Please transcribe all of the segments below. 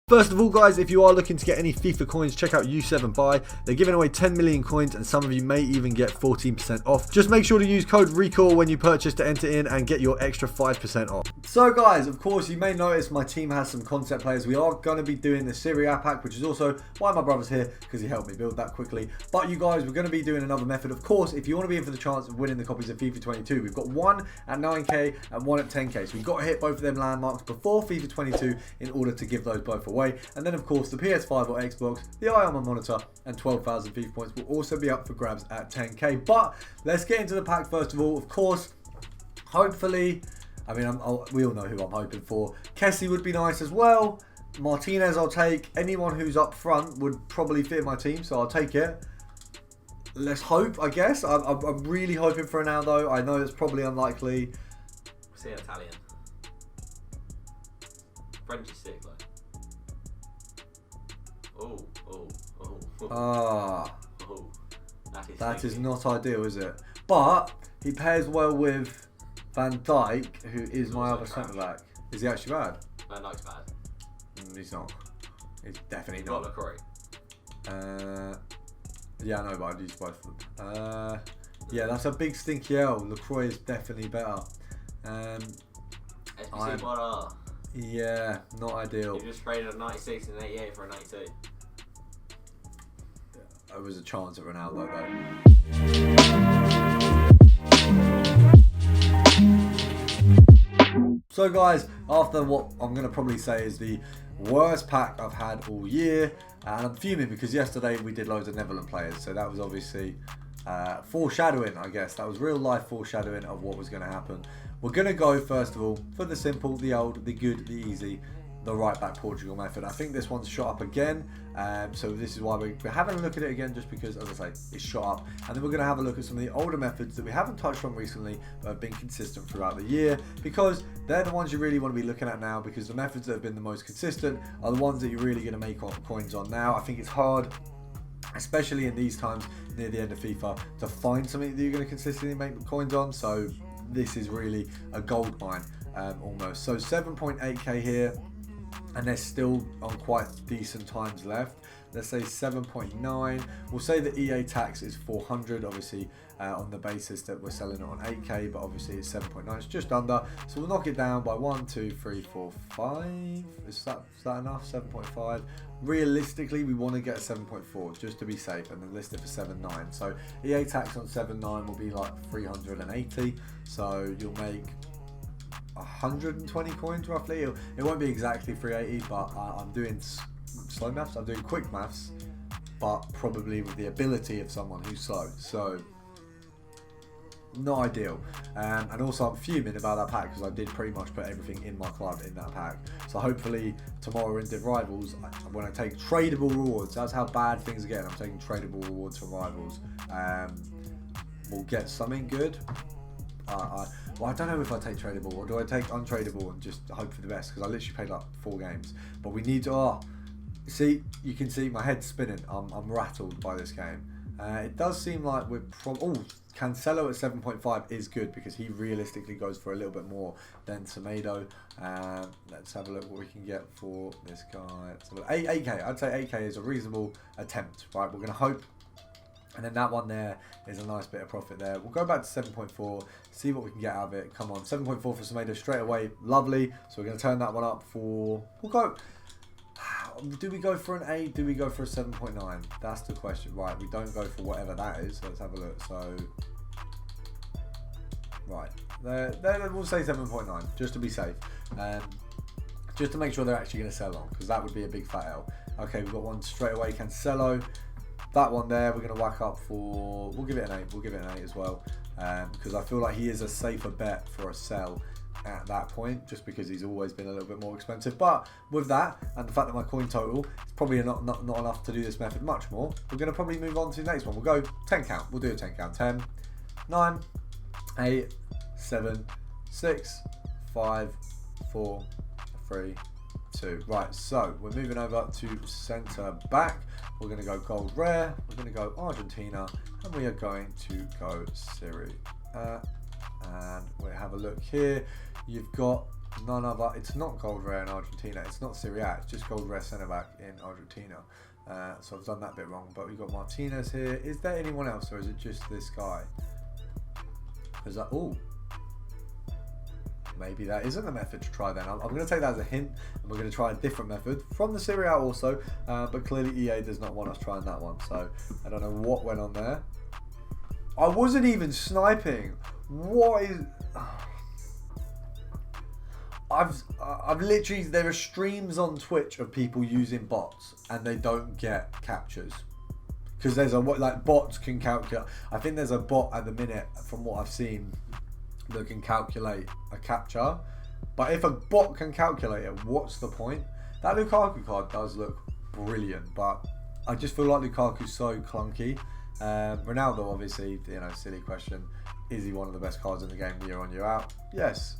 First of all, guys, if you are looking to get any FIFA coins, check out U7 Buy. They're giving away 10 million coins and some of you may even get 14% off. Just make sure to use code RECALL when you purchase to enter in and get your extra 5% off. So guys, of course, you may notice my team has some concept players. We are going to be doing the Serie A pack, which is also why my brother's here, because he helped me build that quickly. But you guys, we're going to be doing another method. Of course, if you want to be in for the chance of winning the copies of FIFA 22, we've got one at 9k and one at 10k. So we've got to hit both of them landmarks before FIFA 22 in order to give those both away. And then, of course, the PS5 or Xbox, the eye on my monitor, and 12,000 FIFA points will also be up for grabs at 10k. But let's get into the pack first of all. Of course, hopefully, I mean, we all know who I'm hoping for. Kessie would be nice as well. Martinez I'll take. Anyone who's up front would probably fit my team, so I'll take it. Let's hope, I guess. I'm really hoping for Ronaldo. I know it's probably unlikely. Say Italian. French is sick, though. That is not ideal, is it? But he pairs well with Van Dijk, who is my other centre back. Is he actually bad? Van Dijk's bad. He's not. He's definitely not. Not LaCroix. Yeah, I know, but I'd use both of them. Yeah, that's a big stinky L. LaCroix is definitely better. SBC Bora. Yeah, not ideal. You just traded a 96 and an 88 for a 92. There was a chance at Ronaldo though. So guys, after what I'm going to probably say is the worst pack I've had all year, and I'm fuming because yesterday we did loads of Netherlands players, so that was obviously foreshadowing, I guess. That was real life foreshadowing of what was going to happen. We're going to go first of all for the simple, the old, the good, the easy, the right back Portugal method. I think this one's shot up again, so this is why we're having a look at it again, just because, as I say, it's shot up. And then we're going to have a look at some of the older methods that we haven't touched on recently but have been consistent throughout the year, because they're the ones you really want to be looking at now, because the methods that have been the most consistent are the ones that you're really going to make coins on now. I think it's hard, especially in these times near the end of FIFA, to find something that you're going to consistently make coins on, so this is really a gold mine almost. So 7.8k here, and they're still on quite decent times left. Let's say 7.9. We'll say the EA tax is 400, obviously on the basis that we're selling it on 8k, but obviously it's 7.9. It's just under, so we'll knock it down by 1, 2, 3, 4, 5. Is that enough? 7.5. Realistically, we want to get a 7.4 just to be safe, and then list it for 7.9. So EA tax on 7.9 will be like 380. So you'll make 120 coins roughly. It won't be exactly 380, but I'm doing slow maths. I'm doing quick maths, but probably with the ability of someone who's slow. So not ideal. And also I'm fuming about that pack because I did pretty much put everything in my club in that pack. So hopefully tomorrow in Div Rivals, when I take tradable rewards, that's how bad things are getting. I'm taking tradable rewards from Rivals. We'll get something good. Well, I don't know if I take tradable or do I take untradable and just hope for the best, because I literally played like 4 games. But we need to, see, you can see my head's spinning. I'm rattled by this game. It does seem like we're Cancelo at 7.5 is good because he realistically goes for a little bit more than Semedo. Let's have a look what we can get for this guy. 8k. I'd say 8k is a reasonable attempt, right? We're going to hope. And then that one there is a nice bit of profit there. We'll go back to 7.4, see what we can get out of it. Come on, 7.4 for Semedo straight away. Lovely. So we're going to turn that one up for... We'll go... Do we go for an 8? Do we go for a 7.9? That's the question. Right, we don't go for whatever that is. So let's have a look. So... Right. There we'll say 7.9, just to be safe. Just to make sure they're actually going to sell on, because that would be a big fat L. Okay, we've got one straight away. Cancelo. That one there, we're going to whack up for... We'll give it an 8. We'll give it an 8 as well. Because I feel like he is a safer bet for a sell at that point, just because he's always been a little bit more expensive. But with that, and the fact that my coin total is probably not enough to do this method much more, we're going to probably move on to the next one. We'll go 10 count. We'll do a 10 count. 10, 9, 8, 7, 6, 5, 4, 3, 2. Right, so we're moving over to centre back. We're going to go gold rare, we're going to go Argentina, and we are going to go Serie A. And we have a look here. You've got none other. It's not gold rare in Argentina. It's not Serie A. It's just gold rare centre back in Argentina. So I've done that bit wrong. But we've got Martinez here. Is there anyone else, or is it just this guy? Is that oh? Maybe that isn't the method to try then. I'm going to take that as a hint, and we're going to try a different method from the Serie A also. But clearly EA does not want us trying that one. So I don't know what went on there. I wasn't even sniping. What is? I've literally, there are streams on Twitch of people using bots and they don't get captures because there's a like bots can calculate. I think there's a bot at the minute from what I've seen that can calculate a capture, but if a bot can calculate it, what's the point? That Lukaku card does look brilliant, but I just feel like Lukaku's so clunky. Ronaldo, obviously, you know, silly question. Is he one of the best cards in the game year on year out? Yes.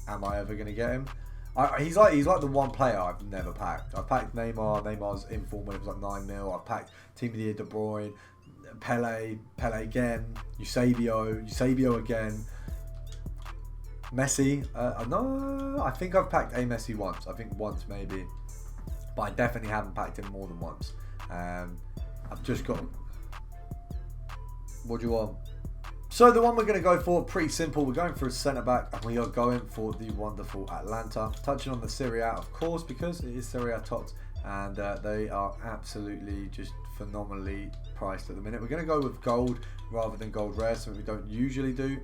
Am I ever going to get him? He's like the one player I've never packed. I've packed Neymar. Neymar's in form when it was like 9 mil. I've packed Team of the Year De Bruyne, Pele again, Eusebio again, Messi. No, I think I've packed a Messi once. I think once maybe, but I definitely haven't packed him more than once. I've just got. What do you want? So the one we're going to go for, pretty simple. We're going for a centre-back, and we are going for the wonderful Atalanta. Touching on the Serie A, of course, because it is Serie A tots, and they are absolutely just phenomenally priced at the minute. We're going to go with gold rather than gold rare, something we don't usually do.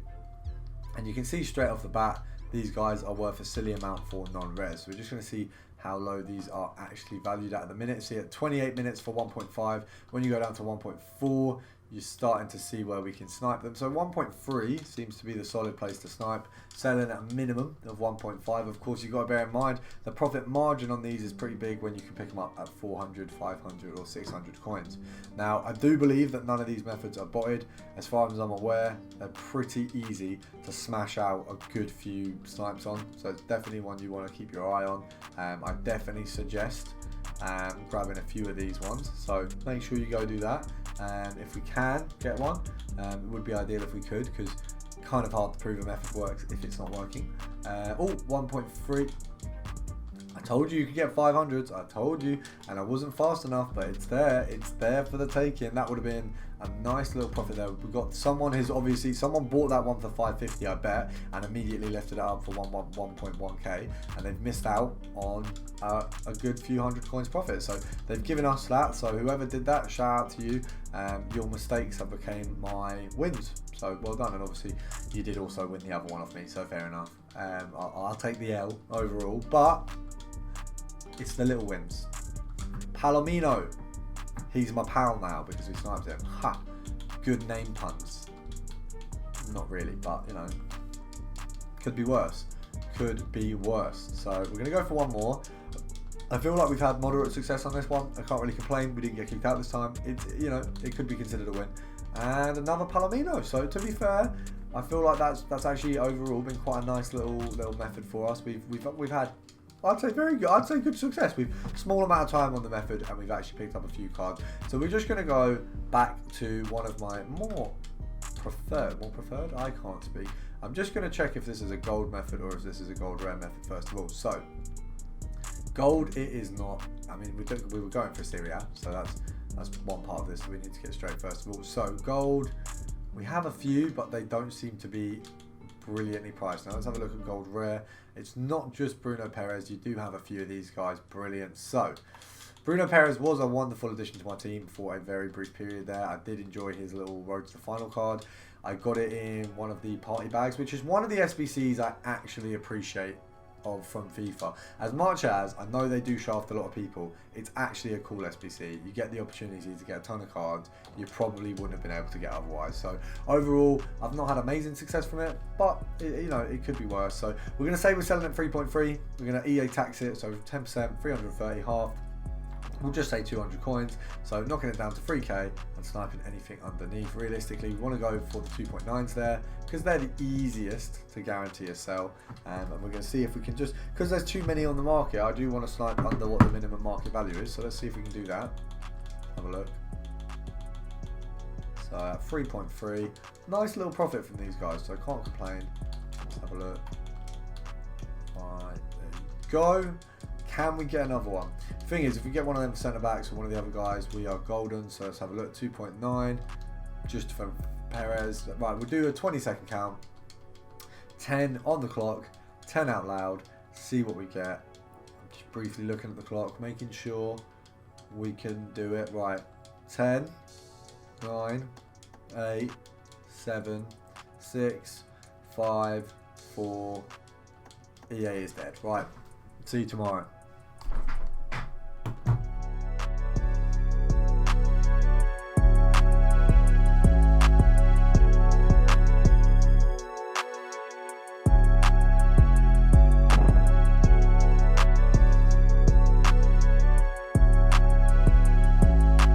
And you can see straight off the bat, these guys are worth a silly amount for non-rares. So we're just going to see how low these are actually valued at the minute. See, at 28 minutes for 1.5, when you go down to 1.4, you're starting to see where we can snipe them. So 1.3 seems to be the solid place to snipe, selling at a minimum of 1.5. Of course, you've got to bear in mind the profit margin on these is pretty big when you can pick them up at 400, 500 or 600 coins. Now, I do believe that none of these methods are botted. As far as I'm aware, they're pretty easy to smash out a good few snipes on. So it's definitely one you want to keep your eye on. I definitely suggest grabbing a few of these ones. So make sure you go do that. If we can get one, it would be ideal if we could, because kind of hard to prove a method works if it's not working. 1.3. I told you could get 500s. I told you, and I wasn't fast enough, but it's there. It's there for the taking. That would have been a nice little profit there. We've got someone who's obviously, someone bought that one for 550, I bet, and immediately lifted it up for 1.1k, and they've missed out on a good few hundred coins profit. So they've given us that. So whoever did that, shout out to you. Your mistakes have become my wins. So well done, and obviously you did also win the other one off me. So fair enough. I'll take the L overall, but it's the little wins. Palomino. He's my pal now because we sniped him. Ha! Good name puns. Not really, but you know, could be worse. Could be worse. So we're gonna go for one more. I feel like we've had moderate success on this one. I can't really complain. We didn't get kicked out this time. You know, it could be considered a win. And another Palomino. So to be fair, I feel like that's actually overall been quite a nice little method for us. We've had, I'd say very good. I'd say good success. We've small amount of time on the method, and we've actually picked up a few cards. So we're just going to go back to one of my more preferred. I can't speak. I'm just going to check if this is a gold method or if this is a gold rare method first of all. So gold, it is not. I mean, we were going for Serie A, so that's one part of this. So we need to get straight first of all. So gold, we have a few, but they don't seem to be brilliantly priced. Now let's have a look at gold rare. It's not just Bruno Perez. You do have a few of these guys. Brilliant. So Bruno Perez was a wonderful addition to my team for a very brief period there. I did enjoy his little road to the final card. I got it in one of the party bags, which is one of the SBCs I actually appreciate from FIFA. As much as I know they do shaft a lot of people, it's actually a cool SBC. You get the opportunity to get a ton of cards you probably wouldn't have been able to get otherwise. So overall, I've not had amazing success from it, but you know, it could be worse. So we're going to say we're selling at 3.3. We're going to EA tax it, so 10%, 330 half. We'll just say 200 coins, so knocking it down to 3k and sniping anything underneath. Realistically, we want to go for the 2.9s there because they're the easiest to guarantee a sell. And we're going to see if we can just, because there's too many on the market, I do want to snipe under what the minimum market value is. So let's see if we can do that. Have a look. So at 3.3, nice little profit from these guys, so I can't complain. Let's have a look. Right, there you go. Can we get another one? Thing is, if we get one of them centre backs or one of the other guys, we are golden. So let's have a look. 2.9, just for Perez. Right, we'll do a 20-second count. 10 on the clock, 10 out loud. See what we get. I'm just briefly looking at the clock, making sure we can do it. Right, 10, 9, 8, 7, 6, 5, 4. EA is dead. Right, see you tomorrow.